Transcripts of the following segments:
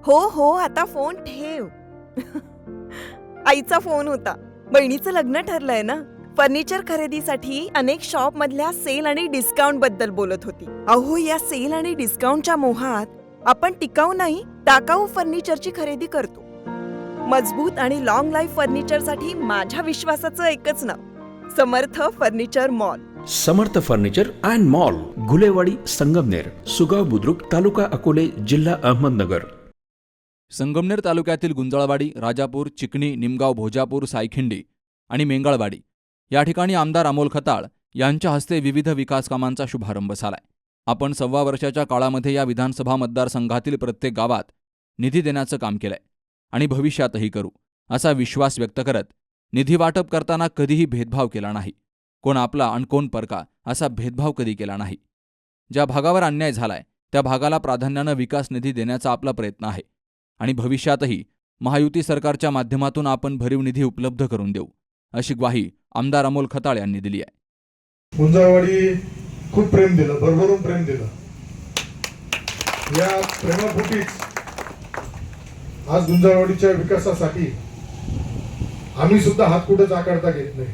हो हो, आता फोन ठेव. आईचा फोन होता. बहिणीचं लग्न ठरलंय ना. फर्निचर खरेदीसाठी अनेक शॉप मधल्या सेल आणि डिस्काउंट बद्दल बोलत होती. अहो, या सेल आणि डिस्काउंटच्या मोहात आपण टिकाऊ नाही, टाकाऊ फर्निचरची खरेदी करतो. मजबूत आणि लॉंग लाईफ फर्निचरसाठी माझ्या विश्वासाचं एकच नाव, Samarth furniture mall. Samarth furniture and mall, Gulewadi, Sangamner, Sugaon Budruk, taluka Akole, जिल्हा अहमदनगर. संगमनेर तालुक्यातील गुंजाळवाडी, राजापूर, चिकणी, निमगाव, भोजापूर, सायखिंडी आणि मेंगाळवाडी या ठिकाणी आमदार अमोल खताळ यांच्या हस्ते विविध विकास कामांचा शुभारंभ झालाय. आपण 1.25 वर्षाच्या काळामध्ये या विधानसभा मतदारसंघातील प्रत्येक गावात निधी देण्याचं काम केलंय आणि भविष्यातही करू, असा विश्वास व्यक्त करत निधी वाटप करताना कधीही भेदभाव केला नाही. कोण आपला आणि कोण परका असा भेदभाव कधी केला नाही. ज्या भागावर अन्याय झालाय त्या भागाला प्राधान्यानं विकास निधी देण्याचा आपला प्रयत्न आहे आणि भविष्यातही महायुती सरकारच्या माध्यमातून आपण भरीव निधी उपलब्ध करून देऊ, अशी ग्वाही आमदार अमोल खताळ यांनी दिली आहे. गुंजाळवाडी खूप प्रेम दिलं, भरभरून प्रेम दिलं. या प्रेमापोटीच आज गुंजाळवाडीच्या विकासासाठी आम्ही सुद्धा हात कुठेच आकारता घेत नाही.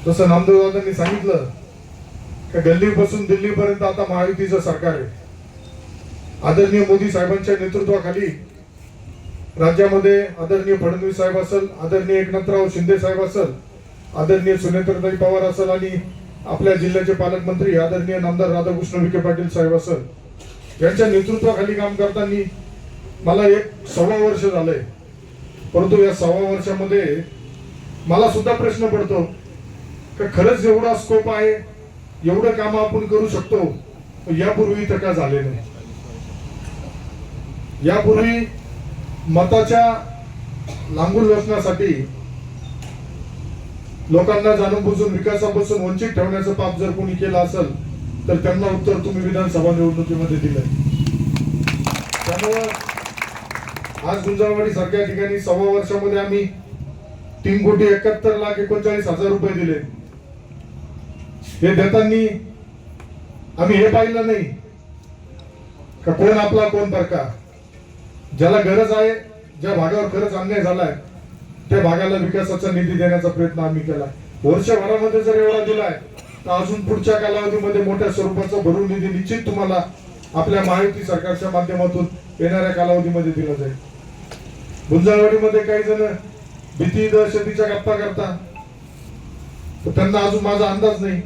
जसं नामदेवदादांनी सांगितलं की गल्लीपासून दिल्लीपर्यंत आता महायुतीचं सरकार आहे. आदरणीय मोदी साहेबांच्या नेतृत्वाखाली राज्यामध्ये आदरणीय फडणवीस साहेब असेल, आदरणीय एकनाथराव शिंदे साहेब असेल, आदरणीय सुनेत्रताई पवार असेल आणि आपल्या जिल्ह्याचे पालकमंत्री आदरणीय नामदार राधाकृष्ण विखे पाटील साहेब असेल, यांच्या नेतृत्वाखाली काम करताना मला 1.25 वर्ष झालंय. परंतु या 1.25 वर्षामध्ये मला सुद्धा प्रश्न पडतो की खरंच एवढा स्कोप आहे, एवढं काम आपण करू शकतो, यापूर्वी तर का झाले नाही. यापूर्वी मताच्या लांबून लोचण्यासाठी लोकांना जाणून बुजून विकासापासून वंचित ठेवण्याचं पाप जर कोणी केलं असेल तर त्यांना उत्तर तुम्ही विधानसभा निवडणुकीमध्ये दिलंय. त्यामुळं आज गुंजाळवाडी सारख्या ठिकाणी 1.25 वर्षामध्ये आम्ही 3,71,39,39 रुपये दिले. हे देताना आम्ही हे पाहिलं नाही का कोण आपला कोण परका. ज्याला गरज आहे, ज्या भागावर खरंच अन्याय झालाय त्या भागाला विकासाचा निधी देण्याचा प्रयत्न आम्ही केला. वर्षभरामध्ये जर एवढा दिलाय तर अजून पुढच्या कालावधीमध्ये मोठ्या स्वरूपाचा भरून निधी निश्चित तुम्हाला आपल्या महायुती सरकारच्या माध्यमातून येणाऱ्या कालावधीमध्ये दिला जाईल. गुंजाळवाडीमध्ये काही जण भीती दहशतीच्या गप्पा करता, त्यांना अजून माझा अंदाज नाही.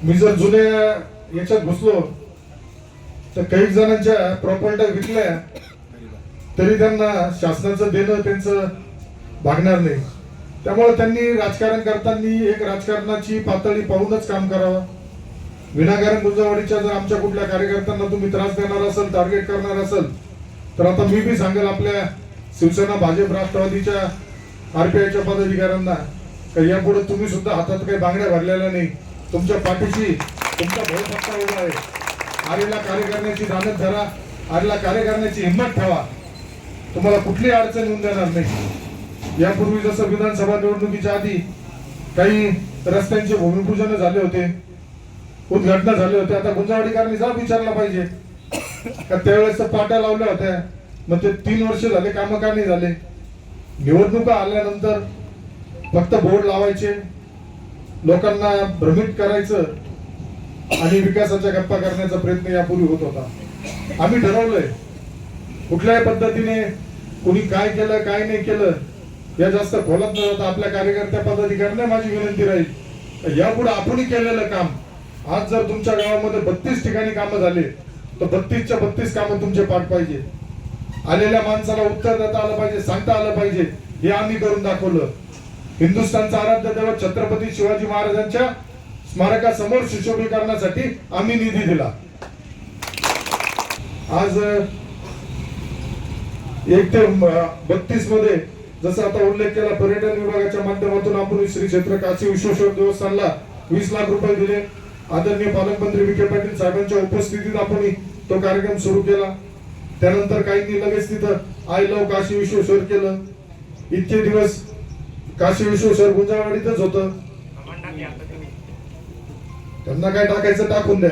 मी जर जुन्या याच्यात घुसलो तर काही जणांच्या प्रॉपर्ट्या विकल्या तरी त्यांना शासनाचं देणं त्यांचं भागणार नाही. त्यामुळे त्यांनी राजकारण करताना एक राजकारणाची पातळी पाहूनच काम करावं. विनाकारण गुंजाळवाडीच्या जर आमच्या कुठल्या कार्यकर्त्यांना तुम्ही त्रास देणार असेल, टार्गेट करणार असेल तर आता मी बी सांगेल आपल्या शिवसेना, भाजप, राष्ट्रवादीच्या आरपीआयच्या पदाधिकाऱ्यांना का यापुढे तुम्ही सुद्धा हातात काही बांगड्या भरलेल्या नाही. तुमच्या पाठीशी तुमचा भाऊ पक्का उभा आहे. आरेला कार्य करण्याची दानत धरा, आरेला कार्य करण्याची हिंमत ठेवा. तुम्हाला कुठली अडचण येऊन देणार नाही. यापूर्वी जसं विधानसभा निवडणुकीच्या आधी काही रस्त्यांचे भूमिपूजन झाले होते, उद्घाटन झाले होते, आता गुंजाळवाडीकरांनी जा विचारला पाहिजे का त्यावेळेस पाट्या लावल्या होत्या, मग ते 3 वर्ष झाले काम का नाही झाले. निवडणुका आल्यानंतर फक्त बोर्ड लावायचे, लोकांना भ्रमित करायचं आणि विकासाच्या गप्पा करण्याचा प्रयत्न यापूर्वी होत होता. आम्ही ठरवलंय कुठल्याही पद्धतीने कुणी काय केलं काय नाही केलं या जास्त खोलात न जाता आपल्या कार्यकर्त्या पदाधिकाऱ्यांना माझी विनंती राहील यापुढे आपण केलेलं काम, आज जर तुमच्या गावामध्ये 32 ठिकाणी कामं झाले तर 32च्या 32 कामं तुमचे पाठ पाहिजे. आलेल्या माणसाला उत्तर देता आलं पाहिजे, सांगता आलं पाहिजे. हे आम्ही करून दाखवलं. हिंदुस्थानचा आराध्य दैवत छत्रपती शिवाजी महाराजांच्या स्मारकासमोर सुशोभीकरणासाठी आम्ही निधी दिला. आज 1 ते 32 मध्ये जसं आता उल्लेख केला, पर्यटन विभागाच्या माध्यमातून आपण श्री क्षेत्र काशी विश्वेश्वर देवस्थानला 20 लाख रुपये दिले. आदरणीय पालकमंत्री विखे पाटील साहेबांच्या उपस्थितीत आपण तो कार्यक्रम सुरू केला. त्यानंतर काही लगेच तिथं आय लव्ह काशी विश्वेश्वर केलं. इतके दिवस काशी विश्वेश्वर गुंजाळवाडीतच होतं. त्यांना काय टाकायचं टाकून द्या.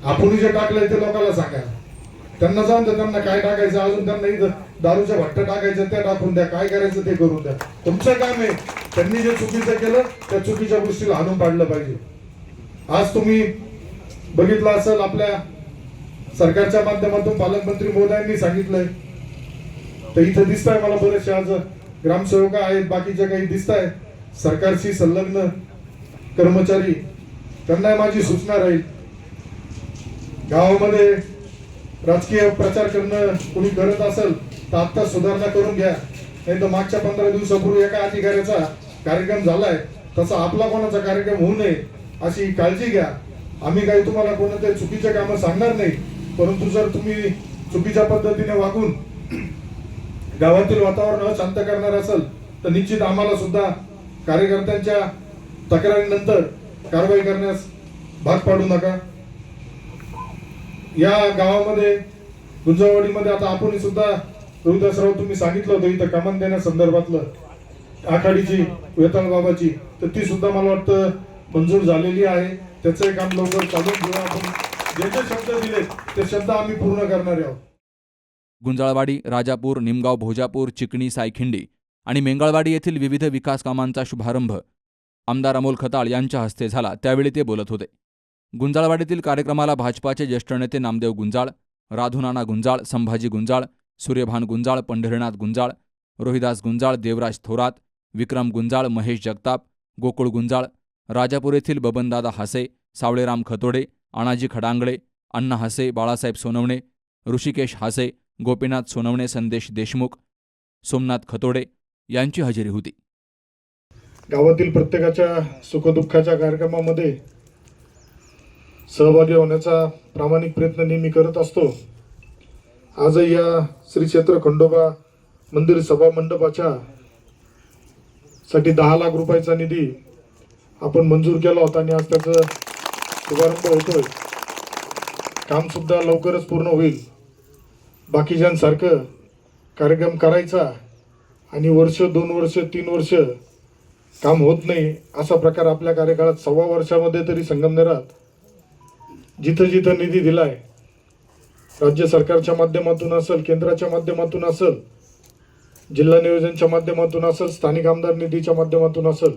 आपण जे टाकलंय ते लोकांना सांगा. त्यांना जाऊन द्या, त्यांना काय टाकायचं, अजून त्यांना इथं दारूच्या भट्ट टाकायचं त्या टाकून द्या, काय करायचं ते करून द्या. तुमचं काम आहे, त्यांनी जे चुकीचं केलं त्या चुकीच्या गोष्टीला हाणून पाडलं पाहिजे. आज तुम्ही बघितलं असेल, आपल्या सरकारच्या माध्यमातून पालकमंत्री महोदयांनी सांगितलंय, तर इथं दिसत आहे मला बरेचसे आज ग्रामसेवक आहेत, बाकीचे काही दिसत आहे सरकारशी संलग्न कर्मचारी. त्यांना माझी सूचना राहील, गावामध्ये राजकीय प्रचार करणं कोणी करत असेल तर आता सुधारणा करून घ्या. नाही तर मागच्या 15 दिवसापूर्वी एका अधिकाऱ्याचा कार्यक्रम झालाय, तसा आपला कोणाचा कार्यक्रम होऊ नये अशी काळजी घ्या. आम्ही काही तुम्हाला कोणत्या चुकीचे कामं सांगणार नाही, परंतु जर तुम्ही चुकीच्या पद्धतीने वागून गावातील वातावरण अशांत करणार असेल तर निश्चित आम्हाला सुद्धा कार्यकर्त्यांच्या तक्रारीनंतर कारवाई करण्यास भाग पाडू नका. या गावामध्ये गुंजळवाडीमध्ये आता आपण सुद्धा रोहिदासराव तुम्ही सांगितलं होतं इथं कमान देण्यासंदर्भातलं आखाडीची वेताळ बाबाची, तर ती सुद्धा मला वाटतं मंजूर झालेली आहे. त्याचं काम लवकर चालून घेऊ. आपण जे जे शब्द दिले ते शब्द आम्ही पूर्ण करणार आहोत. गुंजाळवाडी, राजापूर, निमगाव, भोजापूर, चिकणी, सायखिंडी आणि मेंगाळवाडी येथील विविध विकास कामांचा शुभारंभ आमदार अमोल खताळ यांच्या हस्ते झाला. त्यावेळी ते बोलत होते. गुंजाळवाडीतील कार्यक्रमाला भाजपाचे ज्येष्ठ नेते नामदेव गुंजाळ, राधुनाना गुंजाळ, संभाजी गुंजाळ, सूर्यभान गुंजाळ, पंढरीनाथ गुंजाळ, रोहिदास गुंजाळ, देवराज थोरात, विक्रम गुंजाळ, महेश जगताप, गोकुळ गुंजाळ, राजापूर येथील बबनदादा हासे, सावळेराम खतोडे, अणाजी खडांगळे, अण्णा हासे, बाळासाहेब सोनवणे, ऋषिकेश हासे, गोपीनाथ सोनवणे, संदेश देशमुख, सोमनाथ खतोडे यांची हजेरी होती. गावातील प्रत्येकाच्या सुखदुःखाच्या कार्यक्रमामध्ये सहभागी होण्याचा प्रामाणिक प्रयत्न नेहमी करत असतो. आजही या श्री क्षेत्र खंडोबा मंदिर सभा मंडपाच्या साठी 10 लाख रुपयाचा निधी आपण मंजूर केला होता आणि आज त्याचा शुभारंभ होतोय. काम सुद्धा लवकरच पूर्ण होईल. बाकीच्यांसारखं कार्यक्रम करायचा आणि वर्ष, 2 वर्ष, 3 वर्ष काम होत नाही असा प्रकार आपल्या कार्यकाळात 1.25 वर्षामध्ये तरी संगमनेरात जिथं जिथं निधी दिलाय, राज्य सरकारच्या माध्यमातून असेल, केंद्राच्या माध्यमातून असेल, जिल्हा नियोजनच्या माध्यमातून असेल, स्थानिक आमदार निधीच्या माध्यमातून असेल,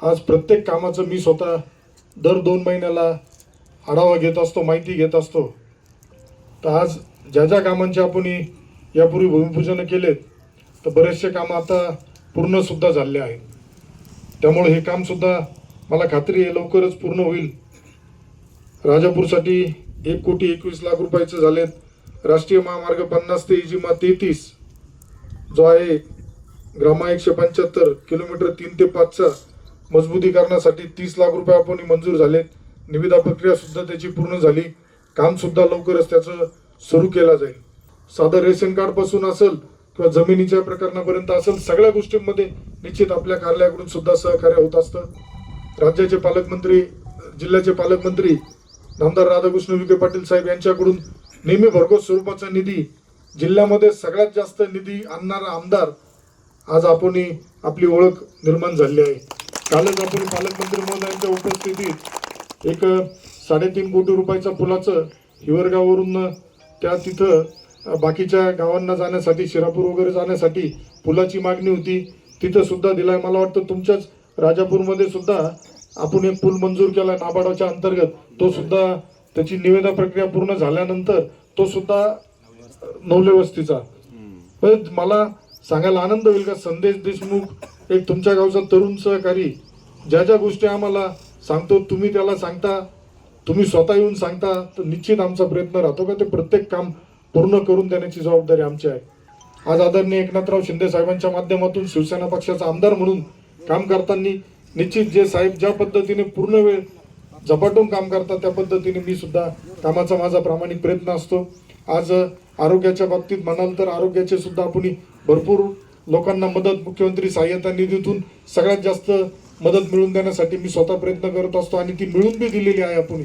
आज प्रत्येक कामाचं मी स्वतः दर 2 महिन्याला आढावा घेत असतो, माहिती घेत असतो. तर आज ज्या ज्या कामांचे आपण यापूर्वी भूमिपूजन केलेत तर बरेचसे कामं आता पूर्ण सुद्धा झाले आहेत. त्यामुळे हे काम सुद्धा मला खात्री आहे लवकरच पूर्ण होईल. राजापूरसाठी 1,21,00,000 रुपयाचे झालेत. राष्ट्रीय महामार्ग 50 ते इजिमा 33 जो आहे ग्रामा 175 किलोमीटर 3 ते 5चा मजबूतीकरणासाठी 30 लाख रुपये आपण मंजूर झालेत. निविदा प्रक्रिया सुद्धा त्याची पूर्ण झाली. काम सुद्धा लवकरच त्याचं सुरू केलं जाईल. साधं रेशन कार्ड पासून असेल किंवा जमिनीच्या प्रकरणापर्यंत असेल, सगळ्या गोष्टींमध्ये निश्चित आपल्या कार्यालयाकडून सुद्धा सहकार्य होत असतं. राज्याचे पालकमंत्री, जिल्ह्याचे पालकमंत्री नामदार राधाकृष्ण विखे पाटील साहेब यांच्याकडून नेहमी भरघोस स्वरूपाचा निधी, जिल्ह्यामध्ये सगळ्यात जास्त निधी आणणारा आमदार आज आपण आपली ओळख निर्माण झाली आहे. कालच आपण पालकमंत्री महोदयांच्या उपस्थितीत एक 3.5 कोटी रुपयाच्या पुलाचं हिवरगाववरून त्या तिथं बाकीच्या गावांना जाण्यासाठी, शिरापूर वगैरे जाण्यासाठी पुलाची मागणी होती, तिथं सुद्धा दिलाय. मला वाटतं तुमच्याच राजापूरमध्ये सुद्धा आपण एक पूल मंजूर केला नाबार्डच्या अंतर्गत. तो सुद्धा त्याची निविदा प्रक्रिया पूर्ण झाल्यानंतर तो सुद्धा नवले वस्तीचा. पण मला सांगायला आनंद होईल का संदेश देशमुख एक तुमच्या गावचा तरुण सहकारी ज्या ज्या गोष्टी आम्हाला सांगतो, तुम्ही त्याला सांगता, तुम्ही स्वतः येऊन सांगता, तर निश्चित आमचा प्रयत्न राहतो का ते प्रत्येक काम पूर्ण करून देण्याची जबाबदारी आमची आहे. आज आदरणीय एकनाथराव शिंदे साहेबांच्या माध्यमातून शिवसेना पक्षाचा आमदार म्हणून काम करताना निश्चित जे साहेब ज्या पद्धतीने पूर्ण वेळ झपाटून काम करतात त्या पद्धतीने मी सुद्धा कामाचा माझा प्रामाणिक प्रयत्न असतो. आज आरोग्याच्या बाबतीत म्हणाल तर आरोग्याचे सुद्धा आपण भरपूर लोकांना मदत मुख्यमंत्री सहाय्यता निधीतून सगळ्यात जास्त मदत मिळवून देण्यासाठी मी स्वतः प्रयत्न करत असतो आणि ती मिळून बी दिलेली आहे. आपण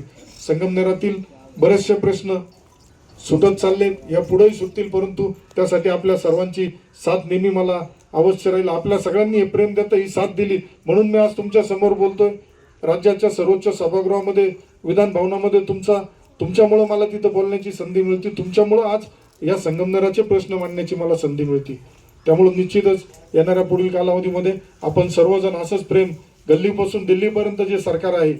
संगमनेरातील बरेचसे प्रश्न सुटत चाललेत, या पुढेही सुटतील, परंतु त्यासाठी आपल्या सर्वांची साथ नेहमी मला अवश्य राहील. आपल्या सगळ्यांनी हे प्रेम देता ही साथ दिली म्हणून मी आज तुमच्या समोर बोलतोय. राज्याच्या सर्वोच्च सभागृहामध्ये, विधान भवनामध्ये तुमचा तुमच्यामुळं मला तिथं बोलण्याची संधी मिळते, तुमच्यामुळं आज या संगमनेराचे प्रश्न मांडण्याची मला संधी मिळते. त्यामुळे निश्चितच येणाऱ्या पुढील कालावधीमध्ये आपण सर्वजण असंच प्रेम, गल्लीपासून दिल्लीपर्यंत जे सरकार आहे,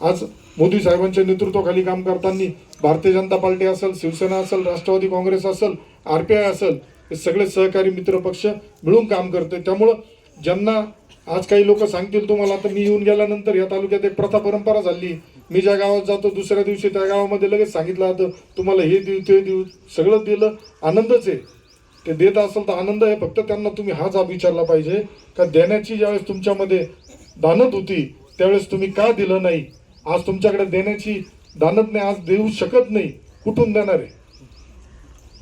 आज मोदी साहेबांच्या नेतृत्वाखाली काम करताना भारतीय जनता पार्टी असेल, शिवसेना असेल, राष्ट्रवादी काँग्रेस असेल, RPI असेल, हे सगळे सहकारी मित्र पक्ष मिळून काम करते. त्यामुळं ज्यांना आज काही लोक सांगतील तुम्हाला, आता मी येऊन गेल्यानंतर या तालुक्यात एक प्रथा परंपरा झाली, मी ज्या गावात जातो दुसऱ्या दिवशी त्या गावामध्ये लगेच सांगितलं जातं तुम्हाला हे देऊ ते देऊ, सगळं दिलं, आनंदच आहे. ते देत असेल तर आनंद आहे, फक्त त्यांना तुम्ही हा जाब विचारला पाहिजे का देण्याची ज्यावेळेस तुमच्यामध्ये दानत होती त्यावेळेस तुम्ही का दिलं नाही. आज तुमच्याकडे देण्याची दानत नाही, आज देऊ शकत नाही, कुठून देणार आहे.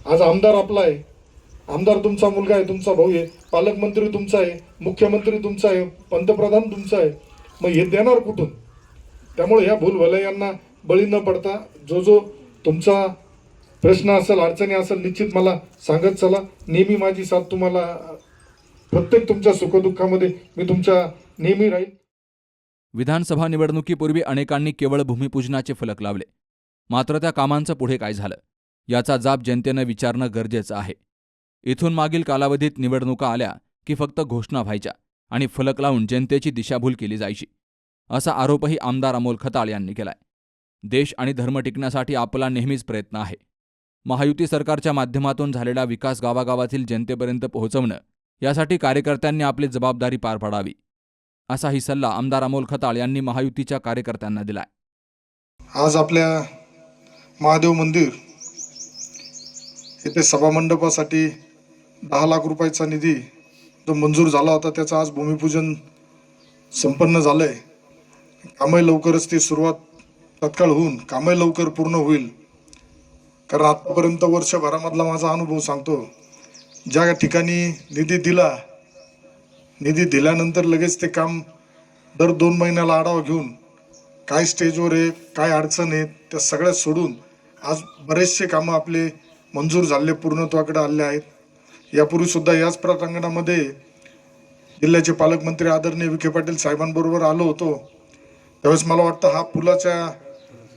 आज आमदार आपला आहे, आमदार तुमचा मुलगा आहे, तुमचा भाऊ आहे, पालकमंत्री तुमचा आहे, मुख्यमंत्री तुमचा आहे, पंतप्रधान तुमचा आहे, मग हे देणार कुठून. त्यामुळे ह्या भूलभुलैयांना बळी न पडता जो तुमचा प्रश्न असेल, अडचणी असेल, निश्चित मला सांगत चला. नेहमी माझी साथ तुम्हाला, प्रत्येक तुमच्या सुखदुःखामध्ये मी तुमच्या नेहमी राहील. विधानसभा निवडणुकीपूर्वी अनेकांनी केवळ भूमिपूजनाचे फलक लावले, मात्र त्या कामांचं पुढे काय झालं याचा जाब जनतेनं विचारणं गरजेचं आहे. इथून मागील कालावधीत निवडणुका आल्या की फक्त घोषणा व्हायच्या आणि फलक लावून जनतेची दिशाभूल केली जायची, असा आरोपही आमदार अमोल खताळ यांनी केलाय. देश आणि धर्म टिकण्यासाठी आपला नेहमीच प्रयत्न आहे. महायुती सरकारच्या माध्यमातून झालेला विकास गावागावातील जनतेपर्यंत पोहोचवणं, यासाठी कार्यकर्त्यांनी आपली जबाबदारी पार पाडावी, असाही सल्ला आमदार अमोल खताळ यांनी महायुतीच्या कार्यकर्त्यांना दिलाय. आज आपल्या महादेव मंदिर येथे सभामंडपासाठी 10 लाख रुपयाचा निधी जो मंजूर झाला होता त्याचं आज भूमिपूजन संपन्न झालंय. कामही लवकरच ती सुरुवात तत्काळ होऊन कामही लवकर पूर्ण होईल. कारण आतापर्यंत वर्षभरामधला माझा अनुभव सांगतो, ज्या ठिकाणी निधी दिल्यानंतर लगेच ते काम दर 2 महिन्याला आढावा घेऊन काय स्टेजवर आहे, काय अडचण आहे, त्या सगळ्या सोडून आज बरेचसे कामं आपले मंजूर झाले, पूर्णत्वाकडे आले आहेत. यापूर्वी सुद्धा याच प्रांगणामध्ये जिल्ह्याचे पालकमंत्री आदरणीय विखे पाटील साहेबांबरोबर आलो होतो. त्यावेळेस मला वाटतं हा पुलाचा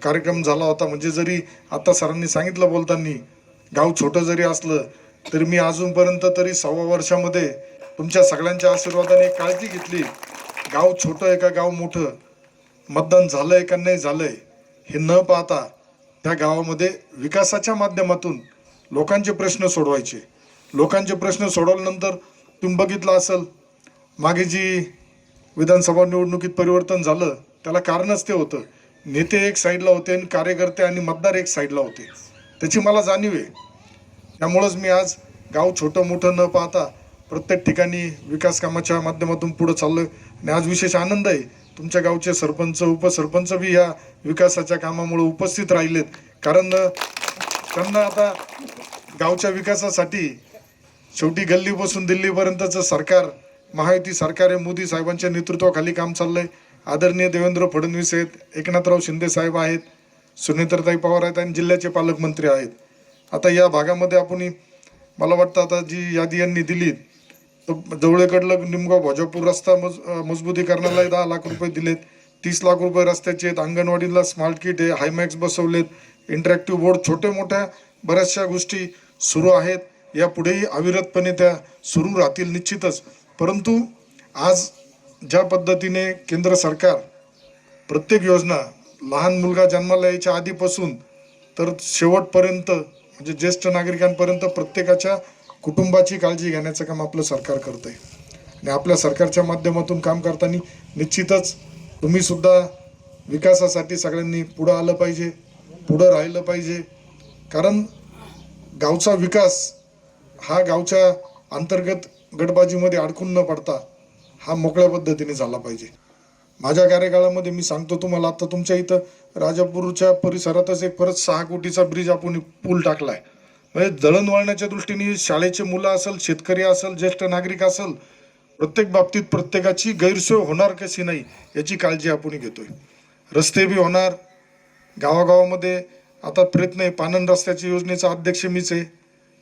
कार्यक्रम झाला होता. म्हणजे जरी आता सरांनी सांगितलं बोलताना, गाव छोटं जरी असलं तरी मी अजूनपर्यंत तरी 6 वर्षामध्ये तुमच्या सगळ्यांच्या आशीर्वादाने काळजी घेतली. गाव छोटं आहे का गाव मोठं, मतदान झालंय का नाही झालंय हे न पाहता त्या गावामध्ये विकासाच्या माध्यमातून लोकांचे प्रश्न सोडवायचे. लोकांचे प्रश्न सोडवल्यानंतर तुम्ही बघितलं असेल, मागे जी विधानसभा निवडणुकीत परिवर्तन झालं त्याला कारणच ते होतं, नेते एक साईडला होते आणि कार्यकर्ते आणि मतदार एक साईडला होते. त्याची मला जाणीव आहे. त्यामुळंच मी आज गाव छोटं मोठं न पाहता प्रत्येक ठिकाणी विकास कामाच्या माध्यमातून पुढं चाललोय. आणि आज विशेष आनंद आहे, तुमच्या गावचे सरपंच, उपसरपंच बी या विकासाच्या कामामुळे उपस्थित राहिलेत. कारण त्यांना आता गावच्या विकासासाठी शेवटी गल्लीपासून दिल्लीपर्यंतचं सरकार, महायुती सरकार आहे, मोदी साहेबांच्या नेतृत्वाखाली काम चाललंय. आदरणीय देवेंद्र फडणवीस आहेत, एकनाथराव शिंदे साहेब आहेत, सुनेत्रताई पवार आहेत आणि जिल्ह्याचे पालकमंत्री आहेत. आता या भागामध्ये आपण, मला वाटतं आता जी यादी यांनी दिली, तर जवळकडलं निमगाव भोजापूर रस्ता मजबूतीकरणाला 10 लाख रुपये दिलेत, 30 लाख रुपये रस्त्याचे आहेत, अंगणवाडीला स्मार्ट किट आहे, हायमॅक्स बसवलेत, इंटरॅक्टिव्ह बोर्ड, छोट्या मोठ्या बऱ्याचशा गोष्टी सुरू आहेत. यापुढेही अविरतपणे त्या सुरू राहतील निश्चितच. परंतु आज ज्या पद्धतीने केंद्र सरकार प्रत्येक योजना, लहान मुलगा जन्माला यायच्या आधीपासून तर शेवटपर्यंत, म्हणजे ज्येष्ठ नागरिकांपर्यंत प्रत्येकाच्या कुटुंबाची काळजी घेण्याचं काम आपलं सरकार करतंय. आणि आपल्या सरकारच्या माध्यमातून काम करताना निश्चितच तुम्ही सुद्धा विकासासाठी सगळ्यांनी पुढं आलं पाहिजे, पुढं राहिलं पाहिजे. कारण गावचा विकास हा गावच्या अंतर्गत गटबाजीमध्ये अडकून न पडता हा मोकळ्या पद्धतीने झाला पाहिजे. माझ्या कार्यकाळामध्ये मी सांगतो तुम्हाला, आता तुमच्या इथं राजापूरच्या परिसरातच एक परत 6 कोटीचा ब्रिज आपण पूल टाकलाय. म्हणजे दळणवळणाच्या दृष्टीने शाळेचे मुलं असेल, शेतकरी असेल, ज्येष्ठ नागरिक असेल, प्रत्येक बाबतीत प्रत्येकाची गैरसोय होणार कशी नाही याची काळजी आपण घेतोय. रस्ते बी होणार गावागावामध्ये. आता प्रयत्न आहे, पानन रस्त्याच्या योजनेचा अध्यक्ष मीच आहे.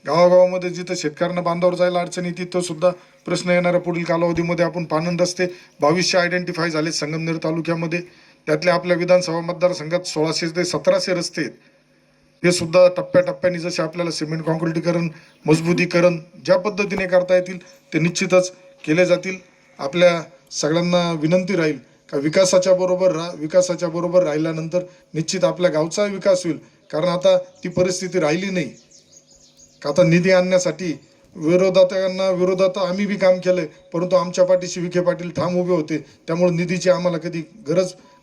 गावागावामध्ये जिथं शेतकऱ्यांना बांधावर जायला अडचणी तिथं सुद्धा प्रश्न येणाऱ्या पुढील कालावधीमध्ये आपण पानन रस्ते 2200 आयडेंटिफाय झाले संगमनेर तालुक्यामध्ये. त्यातले आपल्या विधानसभा मतदारसंघात 1600 ते 1700 रस्ते आहेत. हे सुद्धा टप्प्याटप्प्याने जसे आपल्याला सिमेंट कॉन्क्रिटीकरण, मजबूतीकरण ज्या पद्धतीने करता येतील ते निश्चितच केले जातील. आपल्या सगळ्यांना विनंती राहील का विकासाच्या बरोबर राहिल्यानंतर निश्चित आपल्या गावचा विकास होईल. कारण आता ती परिस्थिती राहिली नाही का आता निधी आणण्यासाठी विरोधात आम्ही बी काम केलंय, परंतु आमच्या पाठीशी विखे पाटील ठाम उभे होते. त्यामुळे निधीची आम्हाला कधी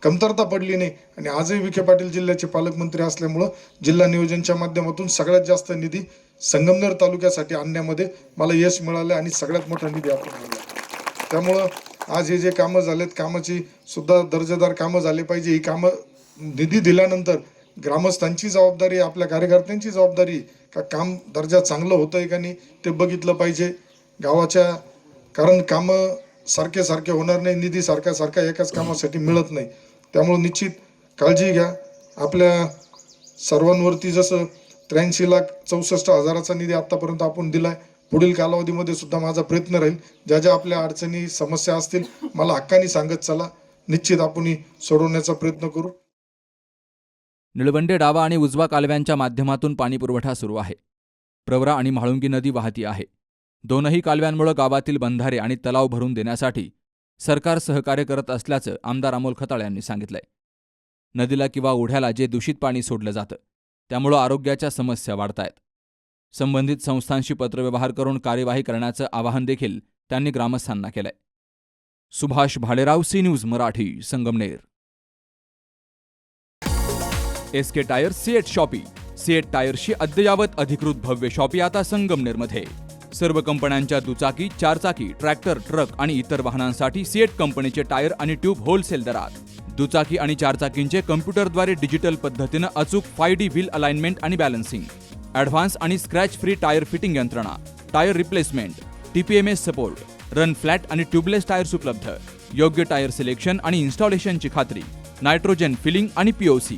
कमतरता पडली नाही. आणि आजही विखे पाटील जिल्ह्याचे पालकमंत्री असल्यामुळं जिल्हा नियोजनच्या माध्यमातून सगळ्यात जास्त निधी संगमनेर तालुक्यासाठी आणण्यामध्ये मला यश मिळालं आणि सगळ्यात मोठा निधी आपण आणला. त्यामुळं आज हे जे कामं झालेत, कामाची सुद्धा दर्जेदार कामं झाले पाहिजे. ही कामं निधी दिल्यानंतर ग्रामस्थांची जबाबदारी, आपल्या कार्यकर्त्यांची जबाबदारी का काम दर्जा चांगलं होतंय का नाही ते बघितलं पाहिजे गावाच्या. कारण कामं सारखे होणार नाही, निधी सारखा एकाच कामासाठी मिळत नाही. त्यामुळे निश्चित काळजी घ्या. आपल्या सर्वांवरती जसं 83,64,000चा निधी आतापर्यंत आपण दिलाय, पुढील कालावधीमध्ये सुद्धा माझा प्रयत्न राहील. ज्या आपल्या अडचणी समस्या असतील मला हक्काने सांगत चला, निश्चित आपण सोडवण्याचा प्रयत्न करू. निळवंडे डावा आणि उजवा कालव्यांच्या माध्यमातून पाणीपुरवठा सुरू आहे. प्रवरा आणि म्हाळुंगी नदी वाहती आहे. दोनही कालव्यांमुळे गावातील बंधारे आणि तलाव भरून देण्यासाठी सरकार सहकार्य करत असल्याचं आमदार अमोल खताळ यांनी सांगितलंय. नदीला किंवा ओढ्याला जे दूषित पाणी सोडलं जातं त्यामुळं आरोग्याच्या समस्या वाढतायत. संबंधित संस्थांशी पत्रव्यवहार करून कार्यवाही करण्याचं आवाहन देखील त्यांनी ग्रामस्थांना केलंय. Subhash Bhalerao, C news Marathi, Sangamner. SK tyres CEAT shoppe. CEAT टायर्सची अद्ययावत अधिकृत भव्य शॉपी आता संगमनेरमध्ये. सर्व कंपन्यांच्या दुचाकी, चारचाकी, ट्रॅक्टर, ट्रक आणि इतर वाहनांसाठी सिएट कंपनीचे टायर आणि ट्यूब होलसेल दरात. दुचाकी आणि चारचाकींचे कम्प्युटरद्वारे डिजिटल पद्धतीनं अचूक 5D व्हील अलाइनमेंट आणि बॅलन्सिंग, ॲडव्हान्स आणि स्क्रॅच फ्री टायर फिटिंग यंत्रणा, tyre replacement, TPMS support, run flat आणि ट्यूबलेस टायर्स उपलब्ध. योग्य टायर सिलेक्शन आणि इन्स्टॉलेशनची खात्री, नायट्रोजन फिलिंग आणि POC.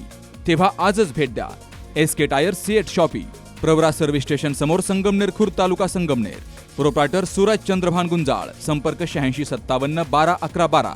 तेव्हा आजच भेट द्या. SK tyres CEAT shoppe, Pravara service station समोर, संगमनेर खुर्द, तालुका संगमनेर. प्रोप्रायटर सूरज चंद्रभान गुंजाळ. संपर्क 8657 12 11 12.